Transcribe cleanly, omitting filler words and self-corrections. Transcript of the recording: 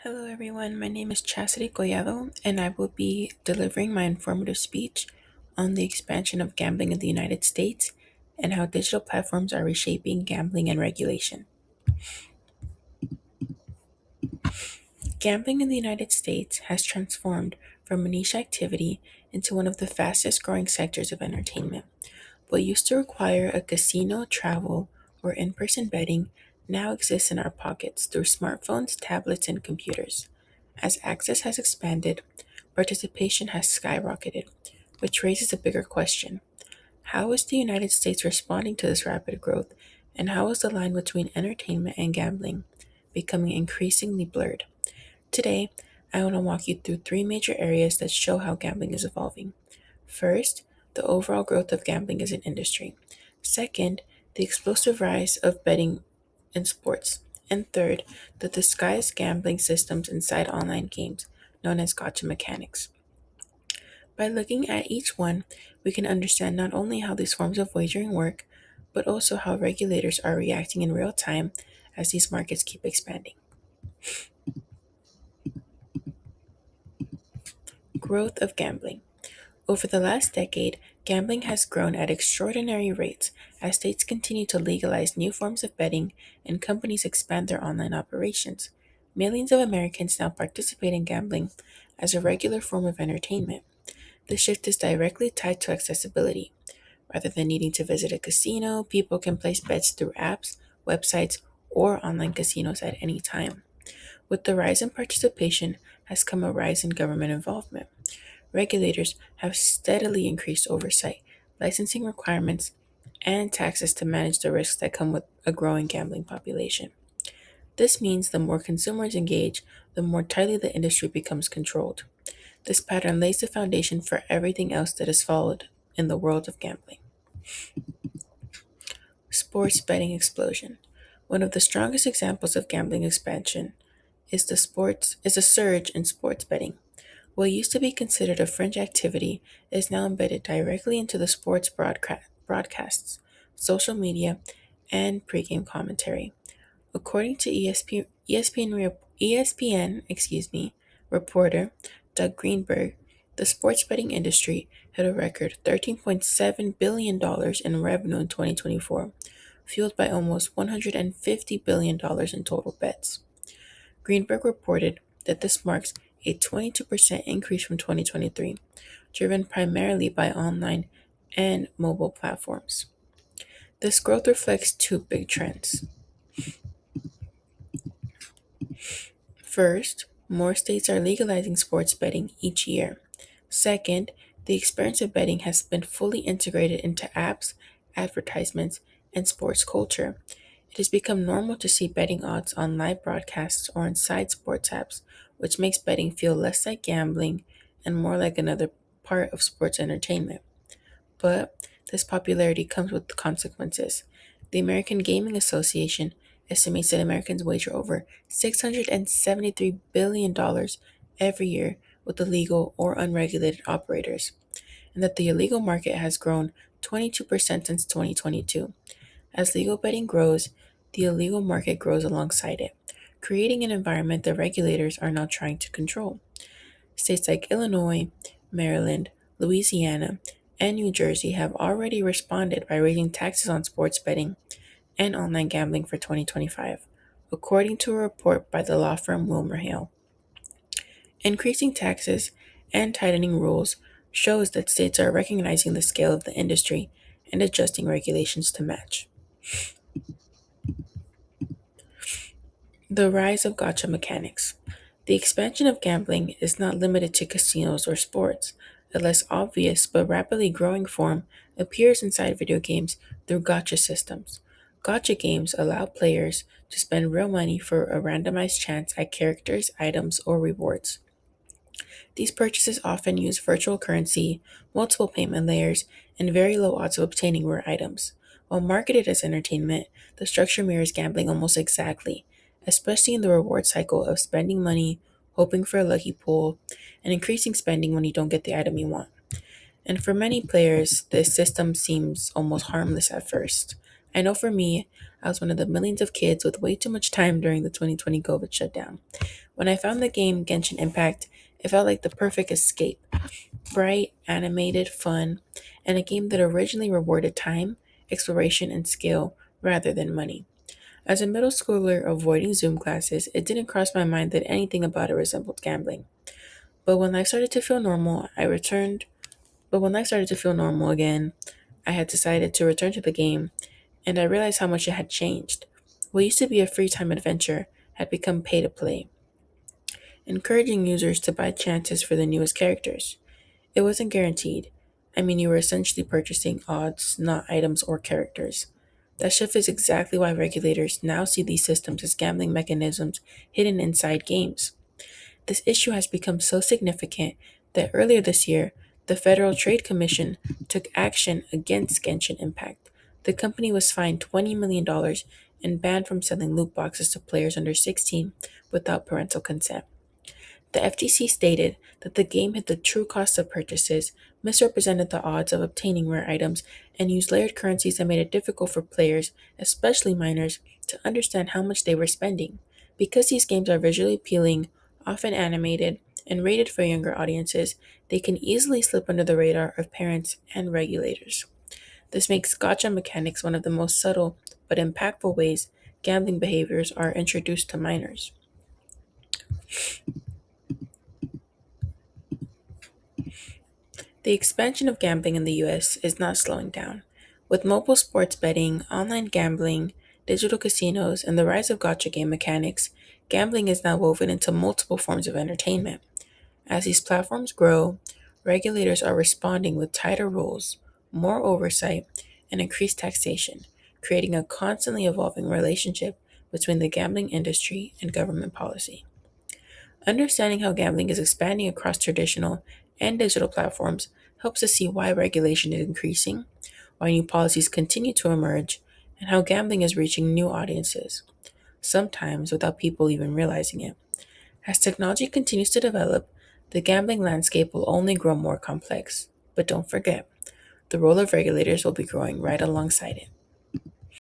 Hello, everyone. My name is Chastity Collado, and I will be delivering my informative speech on the expansion of gambling in the United States and how digital platforms are reshaping gambling and regulation. Gambling in the United States has transformed from a niche activity into one of the fastest growing sectors of entertainment. What used to require a casino, travel, or in person betting now exists in our pockets through smartphones, tablets, and computers. As access has expanded, participation has skyrocketed, which raises a bigger question. How is the United States responding to this rapid growth, and how is the line between entertainment and gambling becoming increasingly blurred? Today, I want to walk you through three major areas that show how gambling is evolving. First, the overall growth of gambling as an industry. Second, the explosive rise of betting in sports. And third, the disguised gambling systems inside online games, known as gotcha mechanics. By looking at each one, we can understand not only how these forms of wagering work, but also how regulators are reacting in real time as these markets keep expanding. Growth of gambling. Over the last decade, gambling has grown at extraordinary rates as states continue to legalize new forms of betting and companies expand their online operations. Millions of Americans now participate in gambling as a regular form of entertainment. The shift is directly tied to accessibility. Rather than needing to visit a casino, people can place bets through apps, websites, or online casinos at any time. With the rise in participation has come a rise in government involvement. Regulators have steadily increased oversight, licensing requirements, and taxes to manage the risks that come with a growing gambling population. This means the more consumers engage, the more tightly the industry becomes controlled. This pattern lays the foundation for everything else that is followed in the world of gambling. Sports betting explosion. One of the strongest examples of gambling expansion is a surge in sports betting. What used to be considered a fringe activity is now embedded directly into the sports broadcasts, social media, and pregame commentary. According to ESPN reporter Doug Greenberg, the sports betting industry hit a record $13.7 billion in revenue in 2024, fueled by almost $150 billion in total bets. Greenberg reported that this marks a 22% increase from 2023, driven primarily by online and mobile platforms. This growth reflects two big trends. First, more states are legalizing sports betting each year. Second, the experience of betting has been fully integrated into apps, advertisements, and sports culture. It has become normal to see betting odds on live broadcasts or inside sports apps, which makes betting feel less like gambling and more like another part of sports entertainment. But this popularity comes with consequences. The American Gaming Association estimates that Americans wager over $673 billion every year with illegal or unregulated operators, and that the illegal market has grown 22% since 2022. As legal betting grows, the illegal market grows alongside it, creating an environment that regulators are now trying to control. States like Illinois, Maryland, Louisiana, and New Jersey have already responded by raising taxes on sports betting and online gambling for 2025, according to a report by the law firm WilmerHale. Increasing taxes and tightening rules shows that states are recognizing the scale of the industry and adjusting regulations to match. The rise of gotcha mechanics. The expansion of gambling is not limited to casinos or sports. A less obvious but rapidly growing form appears inside video games through gotcha systems. Gotcha games allow players to spend real money for a randomized chance at characters, items, or rewards. These purchases often use virtual currency, multiple payment layers, and very low odds of obtaining rare items. While marketed as entertainment, the structure mirrors gambling almost exactly, especially in the reward cycle of spending money, hoping for a lucky pull, and increasing spending when you don't get the item you want. And for many players, this system seems almost harmless at first, I know for me, I was one of the millions of kids with way too much time during the 2020 COVID shutdown. When I found the game Genshin Impact, it felt like the perfect escape. Bright, animated, fun, and a game that originally rewarded time, exploration, and skill rather than money. As a middle schooler avoiding Zoom classes, it didn't cross my mind that anything about it resembled gambling. But when life started to feel normal, I returned. But when life started to feel normal again, I had decided to return to the game, and I realized how much it had changed. What used to be a free time adventure had become pay to play, encouraging users to buy chances for the newest characters. It wasn't guaranteed. I mean, you were essentially purchasing odds, not items or characters. That shift is exactly why regulators now see these systems as gambling mechanisms hidden inside games. This issue has become so significant that earlier this year, the Federal Trade Commission took action against Genshin Impact. The company was fined $20 million and banned from selling loot boxes to players under 16 without parental consent. The FTC stated that the game hid the true cost of purchases, misrepresented the odds of obtaining rare items, and used layered currencies that made it difficult for players, especially minors, to understand how much they were spending. Because these games are visually appealing, often animated, and rated for younger audiences, they can easily slip under the radar of parents and regulators. This makes gotcha mechanics one of the most subtle but impactful ways gambling behaviors are introduced to minors. The expansion of gambling in the US is not slowing down. With mobile sports betting, online gambling, digital casinos, and the rise of gotcha game mechanics, gambling is now woven into multiple forms of entertainment. As these platforms grow, regulators are responding with tighter rules, more oversight, and increased taxation, creating a constantly evolving relationship between the gambling industry and government policy. Understanding how gambling is expanding across traditional and digital platforms helps us see why regulation is increasing, why new policies continue to emerge, and how gambling is reaching new audiences, sometimes without people even realizing it. As technology continues to develop, the gambling landscape will only grow more complex. But don't forget, the role of regulators will be growing right alongside it.